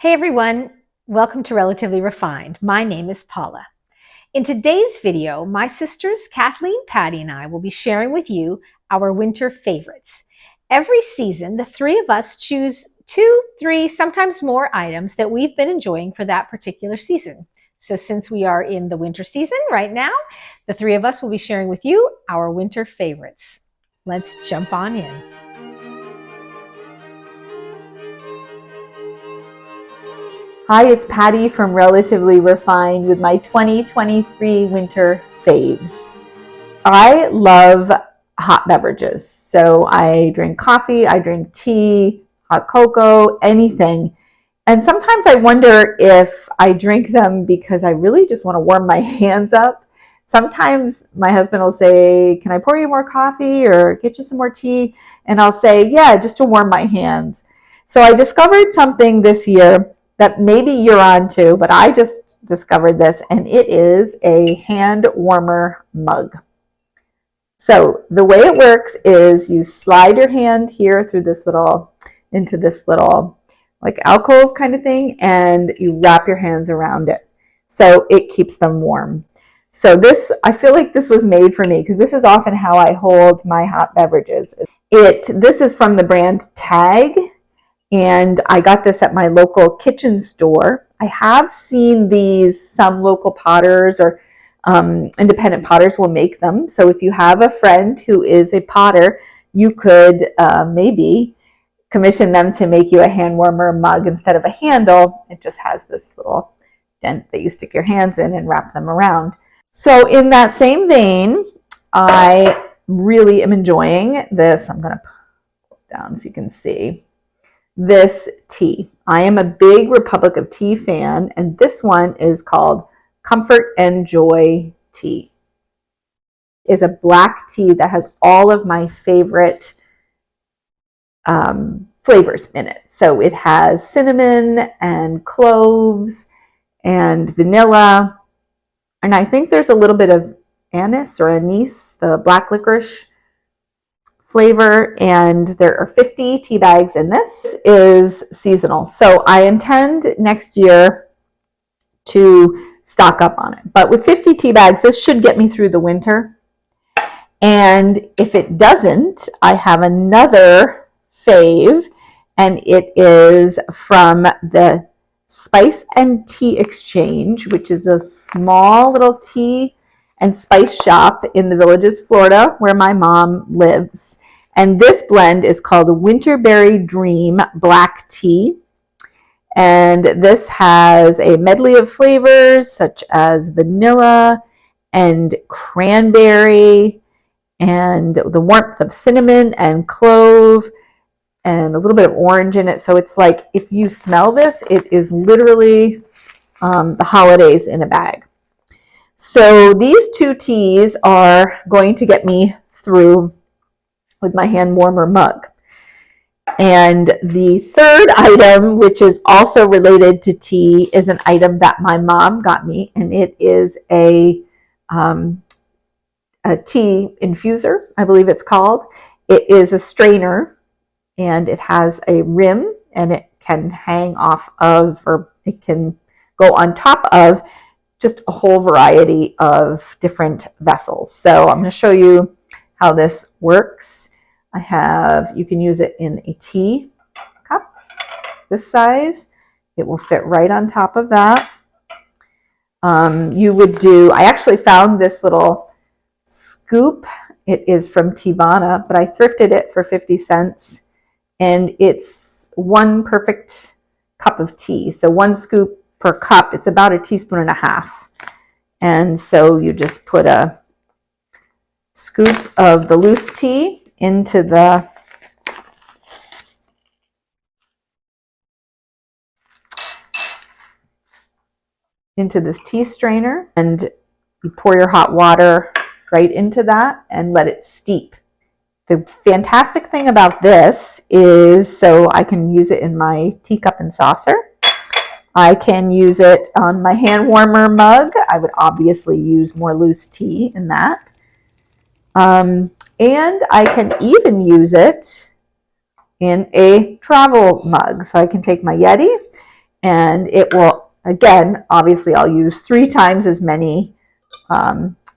Hey everyone, welcome to Relatively Refined. My name is Paula. In today's video, my sisters Kathleen, Patty, and I will be sharing with you our winter favorites. Every season, the three of us choose 2, 3, sometimes more items that we've been enjoying for that particular season. So since we are in the winter season right now, the three of us will be sharing with you our winter favorites. Let's jump on in. Hi, it's Patty from Relatively Refined with my 2023 winter faves. I love hot beverages. So I drink coffee, I drink tea, hot cocoa, anything. And sometimes I wonder if I drink them because I really just want to warm my hands up. Sometimes my husband will say, "Can I pour you more coffee or get you some more tea?" And I'll say, "Yeah, just to warm my hands." So I discovered something this year that maybe you're on to, but I just discovered this, and it is a hand warmer mug. So the way it works is you slide your hand here through this into this little like alcove kind of thing, and you wrap your hands around it. So it keeps them warm. So I feel like this was made for me because this is often how I hold my hot beverages. This is from the brand Tag. And I got this at my local kitchen store. I have seen some local potters or independent potters will make them. So if you have a friend who is a potter, you could maybe commission them to make you a hand warmer mug instead of a handle. It just has this little dent that you stick your hands in and wrap them around. So in that same vein, I really am enjoying this. I'm going to pull it down so you can see. This tea. I am a big Republic of Tea fan, and this one is called Comfort and Joy Tea. It is a black tea that has all of my favorite flavors in it. So it has cinnamon and cloves and vanilla, and I think there's a little bit of anise or anise, the black licorice flavor, and there are 50 tea bags in this. Is seasonal, so I intend next year to stock up on it. But with 50 tea bags, this should get me through the winter. And if it doesn't, I have another fave, and it is from the Spice and Tea Exchange, which is a small little tea and spice shop in the Villages, Florida, where my mom lives. And this blend is called Winterberry Dream Black Tea. And this has a medley of flavors such as vanilla and cranberry and the warmth of cinnamon and clove and a little bit of orange in it. So it's like, if you smell this, it is literally the holidays in a bag. So these two teas are going to get me through with my hand warmer mug. And the third item, which is also related to tea, is an item that my mom got me, and it is a tea infuser, I believe it's called. It is a strainer, and it has a rim, and it can hang off of, or it can go on top of just a whole variety of different vessels. So I'm going to show you how this works. You can use it in a tea cup this size. It will fit right on top of that. I actually found this little scoop. It is from Teavana, but I thrifted it for 50 cents. And it's one perfect cup of tea. So one scoop per cup, it's about a teaspoon and a half. And so you just put a scoop of the loose tea into this tea strainer, and you pour your hot water right into that and let it steep. The fantastic thing about this is, so I can use it in my teacup and saucer. I can use it on my hand warmer mug. I would obviously use more loose tea in that. And I can even use it in a travel mug. So I can take my Yeti And it will, again, obviously I'll use 3 times as many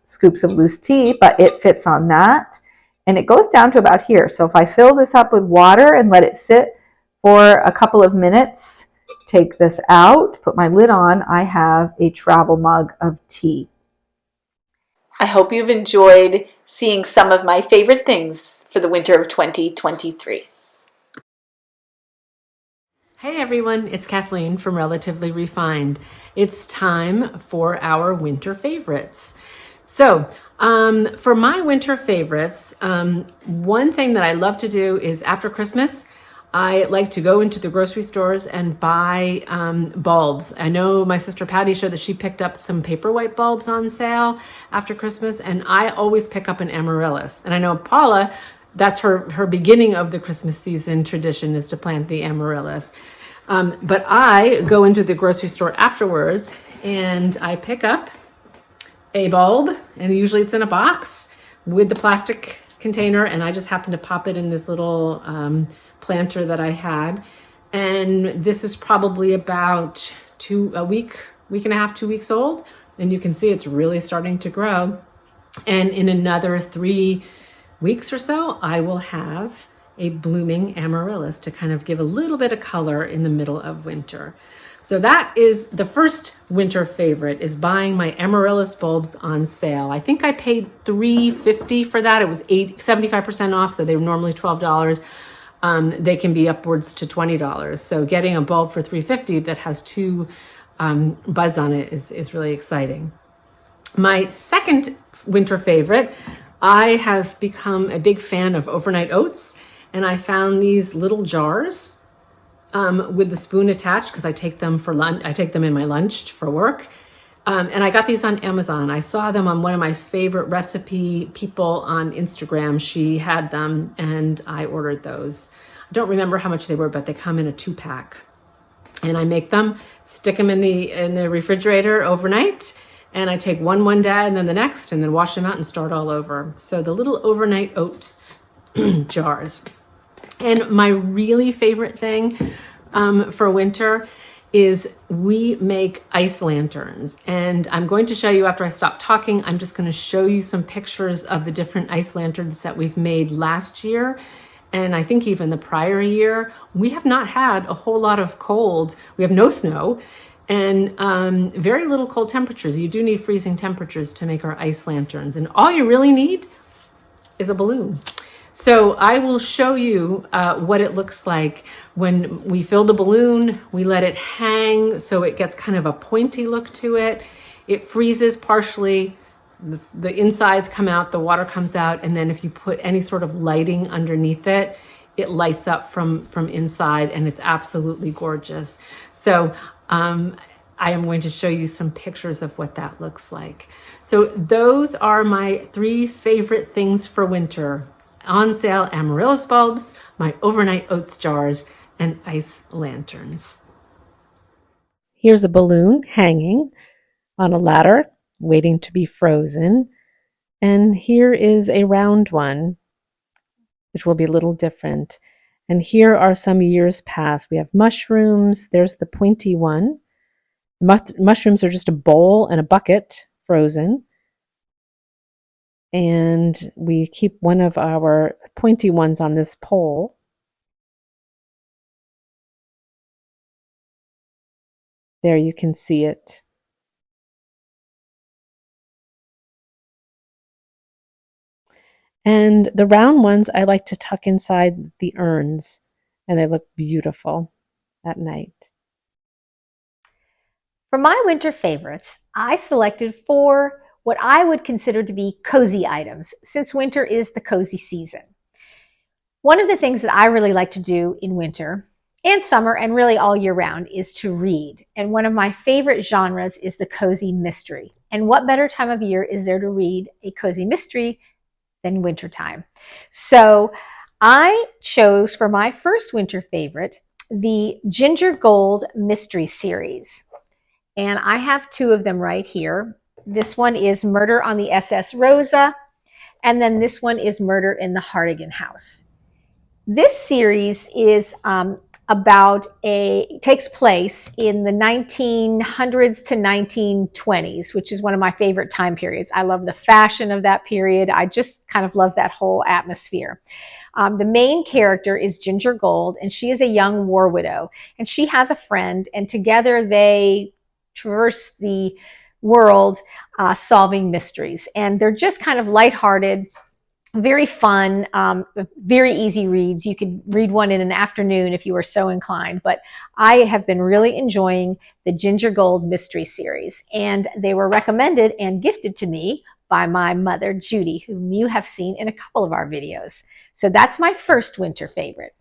scoops of loose tea, but it fits on that. And it goes down to about here. So if I fill this up with water and let it sit for a couple of minutes, take this out, put my lid on, I have a travel mug of tea. I hope you've enjoyed seeing some of my favorite things for the winter of 2023. Hey everyone, it's Kathleen from Relatively Refined. It's time for our winter favorites. So, for my winter favorites, one thing that I love to do is after Christmas, I like to go into the grocery stores and buy bulbs. I know my sister Patty showed that she picked up some paperwhite bulbs on sale after Christmas, and I always pick up an Amaryllis. And I know Paula, that's her beginning of the Christmas season tradition is to plant the Amaryllis. But I go into the grocery store afterwards and I pick up a bulb, and usually it's in a box with the plastic container, and I just happen to pop it in this little planter that I had. And this is probably about a week and a half, 2 weeks old. And you can see it's really starting to grow. And in another 3 weeks or so, I will have a blooming Amaryllis to kind of give a little bit of color in the middle of winter. So that is the first winter favorite, is buying my Amaryllis bulbs on sale. I think I paid $3.50 for that. It was 75% off, so they were normally $12. They can be upwards to $20. So getting a bulb for $3.50 that has 2 buds on it is really exciting. My second winter favorite, I have become a big fan of overnight oats, and I found these little jars with the spoon attached because I take them for lunch. I take them in my lunch for work. And I got these on Amazon. I saw them on one of my favorite recipe people on Instagram. She had them and I ordered those. I don't remember how much they were, but they come in a 2-pack. And I make them, stick them in the refrigerator overnight. And I take one day and then the next, and then wash them out and start all over. So the little overnight oats jars. And my really favorite thing for winter is we make ice lanterns. And I'm going to show you after I stop talking. I'm just going to show you some pictures of the different ice lanterns that we've made last year. And I think even the prior year. We have not had a whole lot of cold. We have no snow and very little cold temperatures. You do need freezing temperatures to make our ice lanterns. And all you really need is a balloon. So I will show you what it looks like when we fill the balloon. We let it hang so it gets kind of a pointy look to it. It freezes partially. The insides come out, the water comes out, and then if you put any sort of lighting underneath it, it lights up from inside, and it's absolutely gorgeous. So I am going to show you some pictures of what that looks like. So those are my 3 favorite things for winter. On sale Amaryllis bulbs, my overnight oats jars, and ice lanterns. Here's a balloon hanging on a ladder, waiting to be frozen. And here is a round one, which will be a little different. And here are some years past. We have mushrooms. There's the pointy one. Mushrooms are just a bowl and a bucket frozen. And we keep one of our pointy ones on this pole. There you can see it. And the round ones I like to tuck inside the urns, and they look beautiful at night. For my winter favorites, I selected 4 what I would consider to be cozy items, since winter is the cozy season. One of the things that I really like to do in winter and summer and really all year round is to read. And one of my favorite genres is the cozy mystery. And what better time of year is there to read a cozy mystery than wintertime? So I chose for my first winter favorite the Ginger Gold Mystery Series. And I have 2 of them right here. This one is Murder on the SS Rosa, and then this one is Murder in the Hartigan House. This series is takes place in the 1900s to 1920s, which is one of my favorite time periods. I love the fashion of that period. I just kind of love that whole atmosphere. The main character is Ginger Gold, and she is a young war widow, and she has a friend, and together they traverse the world solving mysteries. And they're just kind of lighthearted, very fun, very easy reads. You could read one in an afternoon if you were so inclined. But I have been really enjoying the Ginger Gold Mystery Series, and they were recommended and gifted to me by my mother, Judy, whom you have seen in a couple of our videos. So that's my first winter favorite.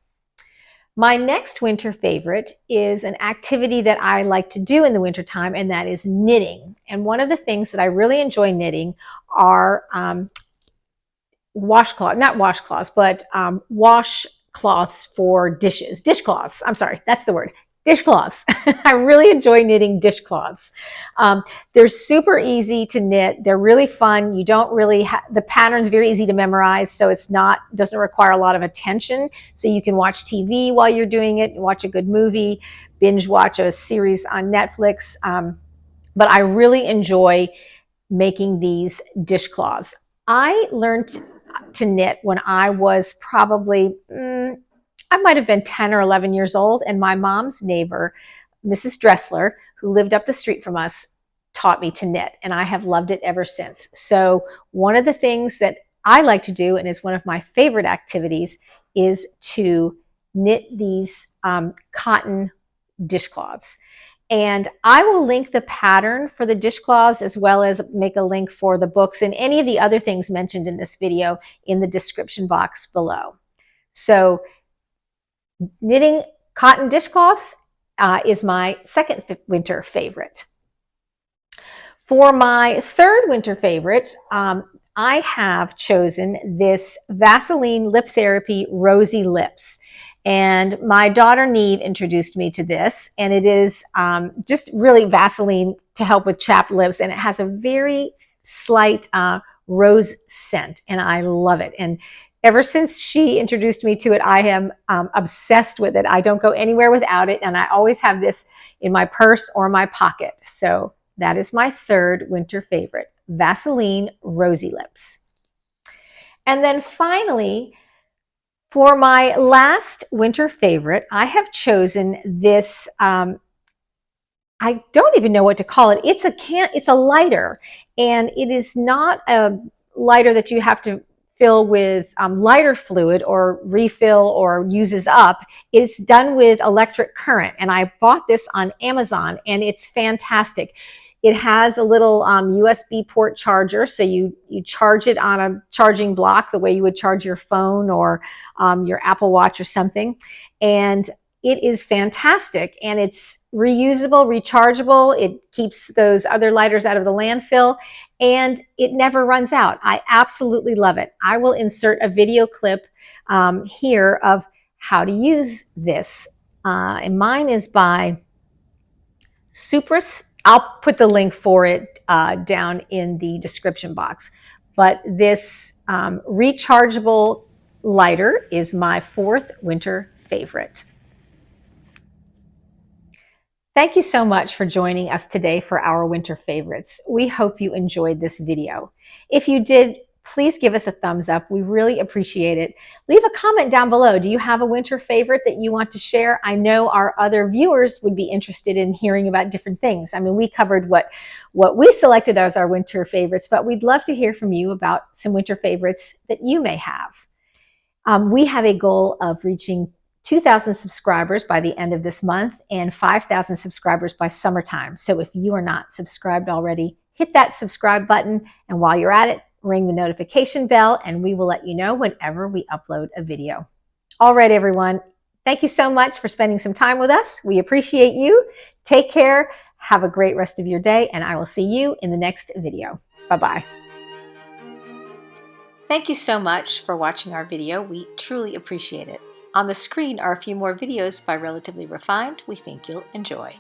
My next winter favorite is an activity that I like to do in the wintertime, and that is knitting. And one of the things that I really enjoy knitting are washcloths for dishes. Dishcloths. I'm sorry, that's the word. Dishcloths. I really enjoy knitting dishcloths. They're super easy to knit. They're really fun. You don't really the pattern's very easy to memorize, so doesn't require a lot of attention. So you can watch TV while you're doing it, watch a good movie, binge watch a series on Netflix. But I really enjoy making these dishcloths. I learned to knit when I was probably, I might have been 10 or 11 years old, and my mom's neighbor, Mrs. Dressler, who lived up the street from us, taught me to knit, and I have loved it ever since. So one of the things that I like to do, and is one of my favorite activities, is to knit these cotton dishcloths. And I will link the pattern for the dishcloths, as well as make a link for the books and any of the other things mentioned in this video in the description box below. So knitting cotton dishcloths is my second winter favorite. For my third winter favorite, I have chosen this Vaseline Lip Therapy Rosy Lips. And my daughter Neve introduced me to this, and it is just really Vaseline to help with chapped lips, and it has a very slight rose scent, and I love it. And ever since she introduced me to it, I am obsessed with it. I don't go anywhere without it, and I always have this in my purse or my pocket. So that is my third winter favorite, Vaseline Rosy Lips. And then finally, for my last winter favorite, I have chosen this, I don't even know what to call it. It's a lighter, and it is not a lighter that you have to fill with lighter fluid or refill or uses up. It's done with electric current, and I bought this on Amazon, and it's fantastic. It has a little USB port charger, so you charge it on a charging block the way you would charge your phone or your Apple Watch or something. And it is fantastic, and it's reusable, rechargeable. It keeps those other lighters out of the landfill, and it never runs out. I absolutely love it. I will insert a video clip here of how to use this. And mine is by Supras. I'll put the link for it down in the description box. But this rechargeable lighter is my fourth winter favorite. Thank you so much for joining us today for our winter favorites. We hope you enjoyed this video. If you did, please give us a thumbs up. We really appreciate it. Leave a comment down below. Do you have a winter favorite that you want to share? I know our other viewers would be interested in hearing about different things. I mean, we covered what we selected as our winter favorites, but we'd love to hear from you about some winter favorites that you may have. We have a goal of reaching 2,000 subscribers by the end of this month and 5,000 subscribers by summertime. So if you are not subscribed already, hit that subscribe button, and while you're at it, ring the notification bell, and we will let you know whenever we upload a video. All right, everyone. Thank you so much for spending some time with us. We appreciate you. Take care. Have a great rest of your day, and I will see you in the next video. Bye-bye. Thank you so much for watching our video. We truly appreciate it. On the screen are a few more videos by Relatively Refined we think you'll enjoy.